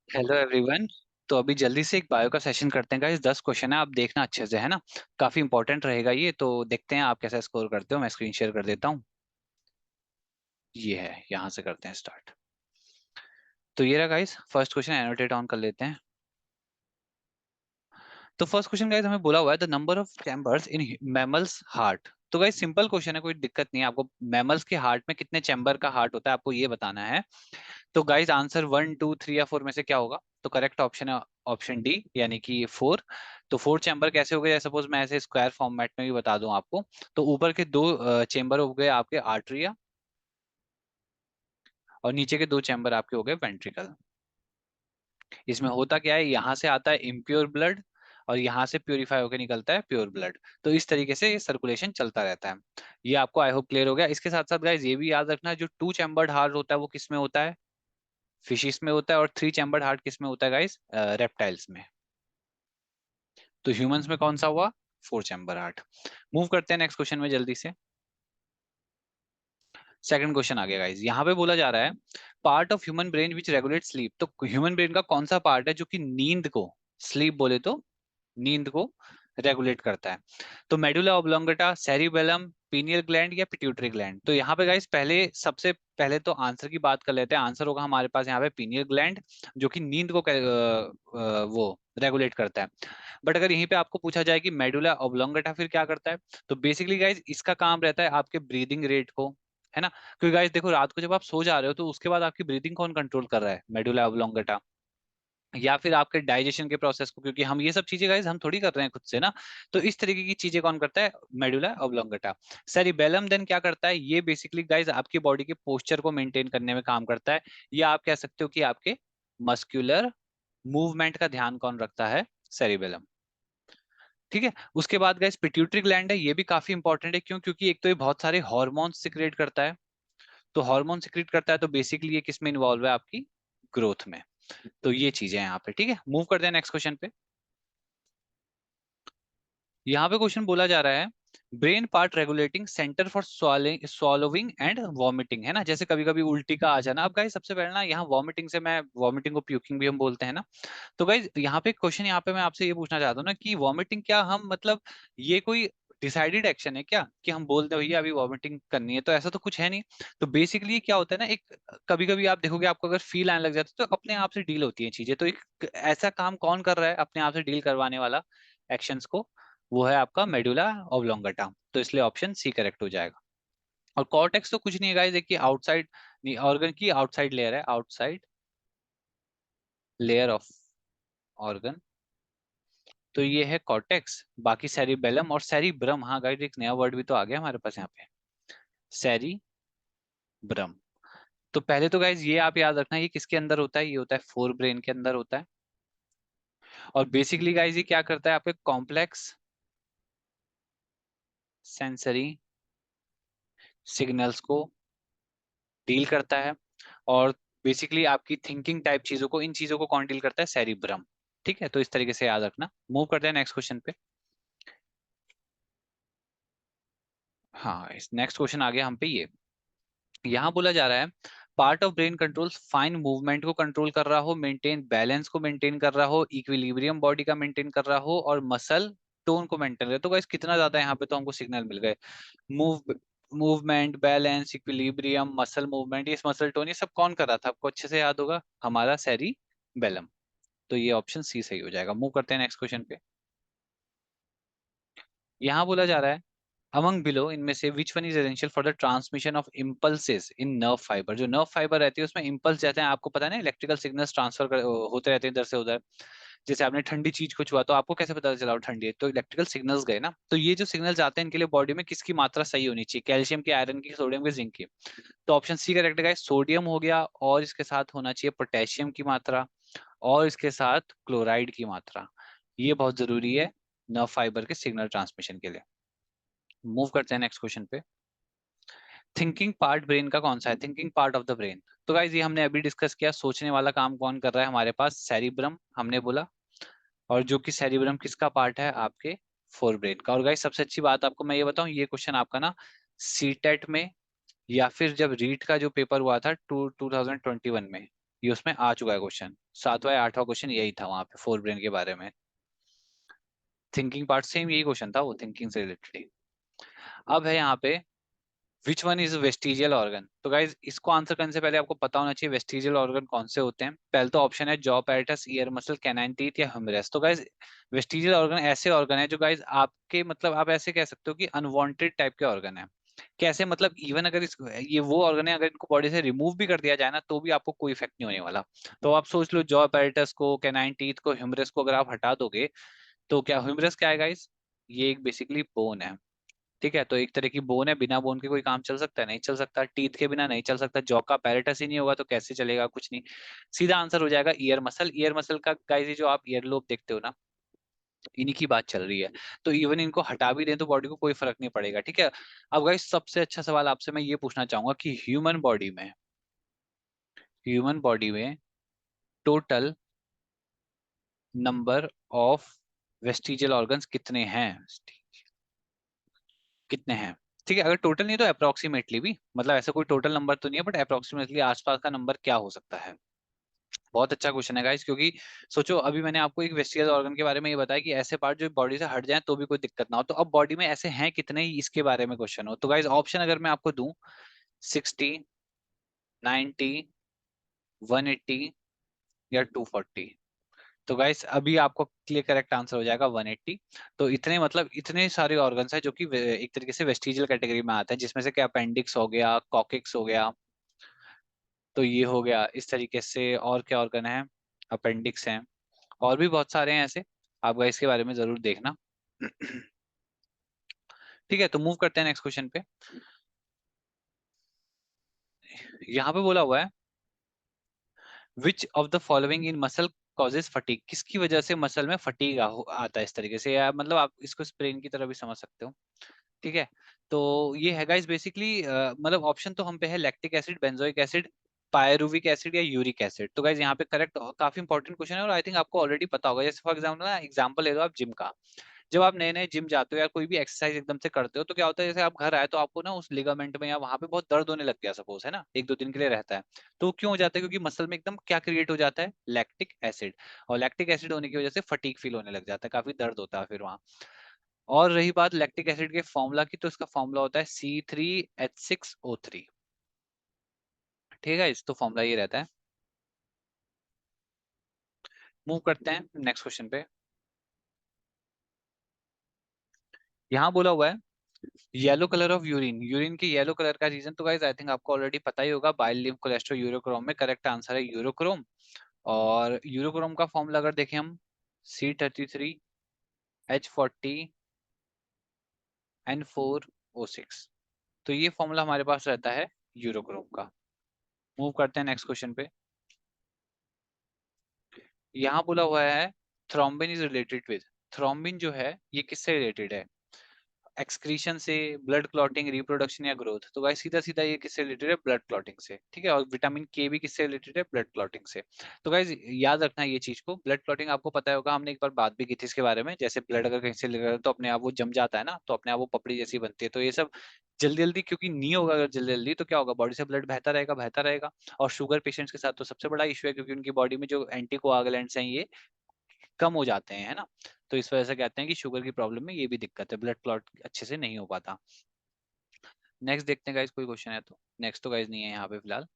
Hello everyone. तो अभी जल्दी से एक बायो का सेशन करते हैं गाइस। 10 क्वेश्चन है, आप देखना अच्छे से, है ना। काफी इंपॉर्टेंट रहेगा ये, तो देखते हैं आप कैसा स्कोर करते हो। मैं स्क्रीन शेयर कर देता हूँ। ये है, यहाँ से करते हैं स्टार्ट। तो ये रहा guys, first question annotate on कर लेते हैं। तो फर्स्ट क्वेश्चन गाइस हमें बोला हुआ है the number of chambers in mammals heart. तो गाइस सिंपल क्वेश्चन है, कोई दिक्कत नहीं है। आपको मैमल्स के हार्ट में कितने चैम्बर का हार्ट होता है आपको ये बताना है। तो गाइज आंसर 1 2 3 या 4 में से क्या होगा? तो करेक्ट ऑप्शन है ऑप्शन डी, यानी कि 4। तो 4 चैम्बर कैसे हो गए? सपोज मैं ऐसे स्क्वायर फॉर्मेट में भी बता दूं आपको। तो ऊपर के दो चेम्बर हो गए आपके आर्टरिया, और नीचे के दो चैम्बर आपके हो गए वेंट्रिकल। इसमें होता क्या है, यहाँ से आता है इम्प्योर ब्लड और यहाँ से प्योरीफाई होकर निकलता है प्योर ब्लड। तो इस तरीके से ये सर्कुलेशन चलता रहता है। ये आपको आई होप क्लियर हो गया। इसके साथ साथ गाइज ये भी याद रखना, जो 2 चैम्बर्ड हार्ट होता है वो किस में होता है? फिशिस में होता है। और 3 चैम्बर्ड हार्ट किस में होता है गाइस? रेप्टाइल्स में। तो ह्यूमंस में कौन सा हुआ? 4 चैम्बर हार्ट। मूव करते हैं नेक्स्ट क्वेश्चन में जल्दी से। सेकंड क्वेश्चन आ गया गाइस, यहाँ पे बोला जा रहा है part of human brain which regulate sleep. तो ह्यूमन ब्रेन का कौन सा पार्ट है जो कि नींद को, स्लीप बोले तो नींद को रेगुलेट करता है? तो medulla oblongata, cerebellum, pineal gland या पिट्यूटरी ग्लैंड? तो यहाँ पे गाइस पहले, सबसे पहले तो आंसर की बात कर लेते हैं। आंसर होगा हमारे पास यहाँ पे पीनियल ग्लैंड, जो कि नींद को वो रेगुलेट करता है। बट अगर यहीं पे आपको पूछा जाए कि मेडुला ऑब्लोंगेटा फिर क्या करता है, तो बेसिकली गाइस इसका काम रहता है आपके ब्रीदिंग रेट को, है ना। क्योंकि गाइस देखो, रात को जब आप सो जा रहे हो तो उसके बाद आपकी ब्रीदिंग कौन कंट्रोल कर रहा है? Medulla oblongata. या फिर आपके डाइजेशन के प्रोसेस को, क्योंकि हम ये सब चीजें गाइस हम थोड़ी कर रहे हैं खुद से ना। तो इस तरीके की चीजें कौन करता है? Medulla oblongata. सेरिबेलम देन क्या करता है? ये बेसिकली गाइस आपकी बॉडी के पोस्चर को मेंटेन करने में काम करता है। या आप कह सकते हो कि आपके मस्क्यूलर मूवमेंट का ध्यान कौन रखता है? सेरिबेलम। ठीक है। उसके बाद गाइस पिट्यूटरी ग्लैंड है, ये भी काफी इंपॉर्टेंट है। क्यों? क्योंकि एक तो ये बहुत सारे हॉर्मोन्स सिक्रेट करता है। तो हार्मोन सिक्रेट करता है, तो बेसिकली ये किस में इन्वॉल्व है? आपकी ग्रोथ में। तो ये चीजें हैं यहाँ पे। ठीक है, मूव करते हैं नेक्स्ट क्वेश्चन पे। यहाँ पे क्वेश्चन बोला जा रहा है brain part regulating centre for swallowing and vomiting, है ना। जैसे कभी कभी उल्टी का आ जाना। अब गाइस सबसे पहले ना, यहाँ वॉमिटिंग से मैं, वॉमिटिंग को प्यूकिंग भी हम बोलते हैं ना। तो गाइस यहाँ पे क्वेश्चन, यहाँ पे मैं आपसे ये पूछना चाहता हूँ ना कि वॉमिटिंग क्या हम, मतलब ये कोई डिसाइडेड एक्शन है क्या कि हम बोलते हैं भैया अभी वॉमिटिंग करनी है? तो ऐसा तो कुछ है नहीं। तो बेसिकली क्या होता है ना, एक कभी कभी आप देखोगे आपको अगर फील आने लग जाता है तो अपने आप से डील होती है चीजें। तो एक ऐसा काम कौन कर रहा है अपने आप से डील करवाने वाला एक्शंस को? वो है आपका मेडुला ऑब्लोंगेटा। तो इसलिए ऑप्शन सी करेक्ट हो जाएगा। और कॉर्टेक्स तो कुछ नहीं है गाइस, देखिए आउटसाइड, नहीं, ऑर्गन की आउटसाइड लेयर है, आउटसाइड लेयर ऑफ ऑर्गन। तो ये है कॉर्टेक्स। बाकी सेरिबेलम और सेरिब्रम, हाँ गाइस एक नया वर्ड भी तो आ गया हमारे पास यहाँ पे, सेरिब्रम। तो पहले तो गाइस ये आप याद रखना, ये किसके अंदर होता है? ये होता है फोर ब्रेन के अंदर होता है। और बेसिकली गाइस ये क्या करता है? आपके कॉम्प्लेक्स सेंसरी सिग्नल्स को डील करता है। और बेसिकली आपकी थिंकिंग टाइप चीजों को, इन चीजों को कौन डील करता है? सेरिब्रम। ठीक है, तो इस तरीके से याद रखना। मूव करते हैं नेक्स्ट क्वेश्चन पे। हाँ, इस नेक्स्ट क्वेश्चन आ गया हम पे। ये यहाँ बोला जा रहा है part of brain control fine movement को कंट्रोल कर रहा हो, मेंटेन बैलेंस को मेंटेन कर रहा हो, इक्विलिब्रियम बॉडी का मेंटेन कर रहा हो, और मसल टोन को मेंटेन करे। तो गाइस कितना ज्यादा यहाँ पे तो हमको सिग्नल मिल गए। Move movement, balance, equilibrium, muscle movement, ये मसल टोन, ये सब कौन कर रहा था? आपको अच्छे से याद होगा, हमारा सेरी बेलम। तो ये ऑप्शन सी सही हो जाएगा। मूव करते हैं नेक्स्ट क्वेश्चन पे। यहाँ बोला जा रहा है अमंग बिलो इनमें से which one is essential for the transmission of impulses in nerve fibre? जो नर्व फाइबर रहती है उसमें इम्पल्स जाते हैं, आपको पता है ना, इलेक्ट्रिकल सिग्नल्स ट्रांसफर होते रहते हैं इधर से उधर। जैसे आपने ठंडी चीज को छुआ तो आपको कैसे पता चला वो ठंडी है? तो इलेक्ट्रिकल सिग्नल्स गए ना। तो ये जो सिग्नल्स आते हैं इनके लिए बॉडी में किसकी मात्रा सही होनी चाहिए? कैल्शियम की, आयरन की, सोडियम की, जिंक की? तो ऑप्शन सी करेक्ट है। सोडियम हो गया, और इसके साथ होना चाहिए पोटेशियम की मात्रा, और इसके साथ क्लोराइड की मात्रा। ये बहुत जरूरी है नर्व फाइबर के सिग्नल ट्रांसमिशन के लिए। मूव करते हैं नेक्स्ट क्वेश्चन पे। थिंकिंग पार्ट ब्रेन का कौन सा है? Thinking part of the brain. तो गाइज ये हमने अभी डिस्कस किया, सोचने वाला काम कौन कर रहा है हमारे पास? सेरिब्रम हमने बोला। और जो कि सेरिब्रम किसका पार्ट है? आपके फोर ब्रेन का। और गाइज सबसे अच्छी बात आपको मैं ये बताऊं, ये क्वेश्चन आपका ना सीटेट में, या फिर जब रीट का जो पेपर हुआ था 2021 में, ये उसमें आ चुका है क्वेश्चन, 7वां या 8वां क्वेश्चन यही था वहां पे फोर ब्रेन के बारे में। थिंकिंग पार्ट सेम यही क्वेश्चन था, वो थिंकिंग से रिलेटेड ही। अब है यहाँ पे which one is vestigial organ. तो गाइज इसको आंसर करने से पहले आपको पता होना चाहिए वेस्टिजियल ऑर्गन कौन से होते हैं। पहले तो ऑप्शन है jaw apparatus, ear muscle, canine teeth या ह्यूमरस। तो गाइज वेस्टिजियल ऑर्गन ऐसे ऑर्गन है जो गाइज आपके मतलब आप ऐसे कह सकते हो कि अनवांटेड टाइप के ऑर्गन है। कैसे मतलब इवन अगर ये वो ऑर्गन है, अगर इनको बॉडी से रिमूव भी कर दिया जाए ना तो भी आपको कोई इफेक्ट नहीं होने वाला। तो आप सोच लो जॉ पैरेटस को, कैनाइन टीथ को, ह्यूमरस को अगर आप हटा दोगे तो क्या ह्यूमरस क्या है गाइज, ये एक बेसिकली बोन है। ठीक है, तो एक तरह की बोन है, बिना बोन के कोई काम चल सकता है, नहीं चल सकता। टीथ के बिना नहीं चल सकता, जॉ का पैरेटस ही नहीं होगा तो कैसे चलेगा, कुछ नहीं। सीधा आंसर हो जाएगा ईयर मसल। ईयर मसल का गाइस ये जो आप ईयर लोब देखते हो ना, इन्हीं की बात चल रही है। तो इवन इनको हटा भी दें तो बॉडी को कोई फर्क नहीं पड़ेगा। ठीक है, अब गाइस सबसे अच्छा सवाल आपसे मैं ये पूछना चाहूंगा कि ह्यूमन बॉडी में total number of vestigial organs कितने हैं, कितने हैं। ठीक है, अगर टोटल नहीं तो अप्रोक्सीमेटली भी, मतलब ऐसा कोई टोटल नंबर तो नहीं है बट अप्रोक्सीमेटली आसपास का नंबर क्या हो सकता है। बहुत अच्छा क्वेश्चन है गाइस, क्योंकि सोचो अभी मैंने आपको एक वेस्टिजियल ऑर्गन के बारे में ये बताया कि ऐसे पार्ट जो बॉडी से हट जाए तो भी कोई दिक्कत ना हो, तो अब बॉडी में ऐसे हैं कितने ही इसके बारे में क्वेश्चन हो। तो गाइस ऑप्शन अगर मैं आपको दूं, 60, 90, 180 या 240, तो गाइस अभी आपको क्लियर करेक्ट आंसर हो जाएगा 180। तो इतने मतलब इतने सारे ऑर्गन्स हैं जो कि एक तरीके से वेस्टिजियल कैटेगरी में आते हैं, जिसमें से क्या अपेंडिक्स हो गया, कॉकिक्स हो गया, तो ये हो गया इस तरीके से। और क्या ऑर्गन है, अपेंडिक्स हैं, और भी बहुत सारे हैं ऐसे, आप गाइस इसके बारे में जरूर देखना। ठीक है, तो मूव करते हैं नेक्स्ट क्वेश्चन पे। यहाँ पे बोला हुआ है which of the following in muscle causes fatigue, किसकी वजह से मसल में फटीग आता है इस तरीके से, या मतलब आप इसको स्प्रेन की तरह भी समझ सकते हो। ठीक है, तो ये है गाइस बेसिकली मतलब ऑप्शन तो हम पे है lactic acid, benzoic acid, pyruvic acid या यूरिक एसिड। तो गाइस यहाँ पे करेक्ट काफी इंपॉर्टेंट क्वेश्चन है और आई थिंक आपको ऑलरेडी पता होगा। जैसे फॉर एग्जाम्पल ना, एग्जाम्पल ले लो आप जिम का। जब आप नए नए जिम जाते हो या कोई भी एक्सरसाइज एकदम से करते हो तो क्या होता है, जैसे आप घर आए तो आपको ना उस लिगामेंट में या वहां पे बहुत दर्द होने लग गया सपोज, है ना, एक दो दिन के लिए रहता है। तो क्यों हो जाता है, क्योंकि मसल में एकदम क्या क्रिएट हो जाता है, लैक्टिक एसिड। और लैक्टिक एसिड होने की वजह से फटीग फील होने लग जाता है, काफी दर्द होता है फिर वहां। और रही बात लैक्टिक एसिड के फॉर्मूला की, तो इसका फॉर्मूला होता है C3H6O3। ठीक है, इस तो फॉर्मूला ये रहता है। मूव करते हैं नेक्स्ट क्वेश्चन पे। यहाँ बोला हुआ है yellow colour of urine, urine के येलो कलर का रीजन। तो गाइस आई थिंक आपको ऑलरेडी पता ही होगा, बाइलिम कोलेस्ट्रॉल यूरोक्रोम में करेक्ट आंसर है यूरोक्रोम। और यूरोक्रोम का फॉर्मूला अगर देखें हम, C33H40N4O6। तो ये फॉर्मूला हमारे पास रहता है यूरोक्रोम का। मूव करते हैं नेक्स्ट क्वेश्चन पे। यहाँ बोला हुआ है thrombin is related with, thrombin जो है ये किससे रिलेटेड है, एक्सक्रीशन से, ब्लड क्लॉटिंग, रिप्रोडक्शन या ग्रोथ। तो गाइस सीधा सीधा ये किससे रिलेटेड है, ब्लड क्लॉटिंग से। ठीक है, और विटामिन के भी किससे रिलेटेड है, ब्लड क्लॉटिंग से। तो गाइस याद रखना ये चीज को, ब्लड क्लॉटिंग आपको पता होगा, हमने एक बार बात भी की थी इसके बारे में। जैसे ब्लड अगर कहीं से निकल तो अपने आप वो जम जाता है ना, तो अपने आप वो पपड़ी जैसी बनती है। तो ये सब जल्दी जल्दी क्योंकि नहीं होगा, अगर जल्दी जल्दी तो क्या होगा, बॉडी से ब्लड बहता रहेगा बहता रहेगा। और शुगर पेशेंट्स के साथ तो सबसे बड़ा इशू है, क्योंकि उनकी बॉडी में जो एंटीकोआगुलेंट्स हैं ये कम हो जाते हैं, है ना। तो इस वजह से कहते हैं कि शुगर की प्रॉब्लम में ये भी दिक्कत है, ब्लड क्लॉट अच्छे से नहीं हो पाता। नेक्स्ट देखते हैं गाइस, कोई क्वेश्चन है तो। नेक्स्ट तो गाइस नहीं है यहाँ पे फिलहाल।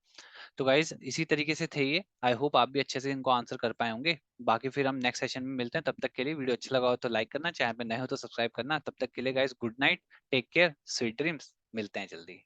तो गाइस इसी तरीके से थे ये, आई होप आप भी अच्छे से इनको आंसर कर पाए होंगे। बाकी फिर हम नेक्स्ट सेशन में मिलते हैं, तब तक के लिए वीडियो अच्छा लगा हो तो लाइक करना, चैनल पे नए हो तो सब्सक्राइब करना। तब तक के लिए guys good night, take care, sweet dreams, मिलते हैं जल्दी।